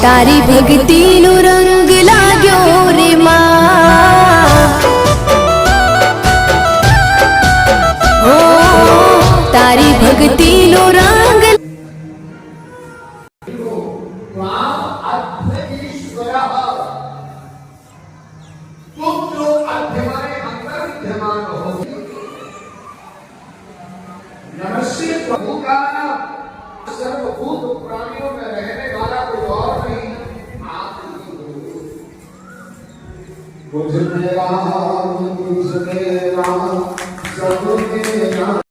तारी भक्ति नो रंग लाग्यो रे मां, ओ तारी भक्ति नो रंग। नमस्ते प्रभु का सर्वभूत प्राणियों में रहने वाला कोई और नहीं, आप ही हो। मुझ में राम, मुझ में राम, सब में राम।